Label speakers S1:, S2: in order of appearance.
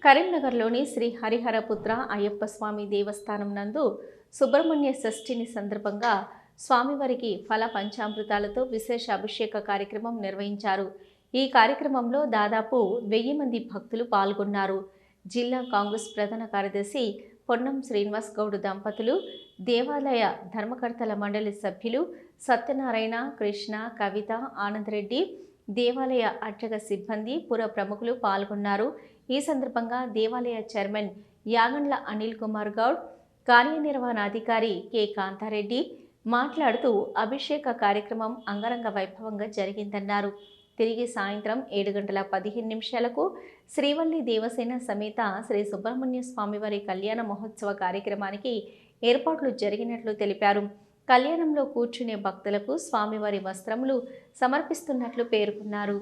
S1: కరీంనగర్లోని శ్రీ హరిహరపుత్ర అయ్యప్ప స్వామి దేవస్థానం నందు సుబ్రహ్మణ్య షష్ఠిని సందర్భంగా స్వామివారికి ఫల పంచామృతాలతో విశేష అభిషేక కార్యక్రమం నిర్వహించారు. ఈ కార్యక్రమంలో దాదాపు 1000 మంది భక్తులు పాల్గొన్నారు. జిల్లా కాంగ్రెస్ ప్రధాన కార్యదర్శి పొన్నం శ్రీనివాస్ గౌడ్ దంపతులు, దేవాలయ ధర్మకర్తల మండలి సభ్యులు సత్యనారాయణ, కృష్ణ, కవిత, ఆనందరెడ్డి, దేవాలయ అర్చక సిబ్బంది, పుర ప్రముఖులు పాల్గొన్నారు. ఈ సందర్భంగా దేవాలయ చైర్మన్ యాగండ్ల అనిల్ కుమార్ గౌడ్, కార్యనిర్వహణాధికారి కె కాంతారెడ్డి మాట్లాడుతూ అభిషేక కార్యక్రమం అంగరంగ వైభవంగా జరిగిందన్నారు. తిరిగి సాయంత్రం 7:15 శ్రీవల్లి దేవసేన సమేత శ్రీ సుబ్రహ్మణ్య స్వామివారి కళ్యాణ మహోత్సవ కార్యక్రమానికి ఏర్పాట్లు జరిగినట్లు తెలిపారు. కళ్యాణంలో కూర్చునే భక్తులకు స్వామివారి వస్త్రములు సమర్పిస్తున్నట్లు పేర్కొన్నారు.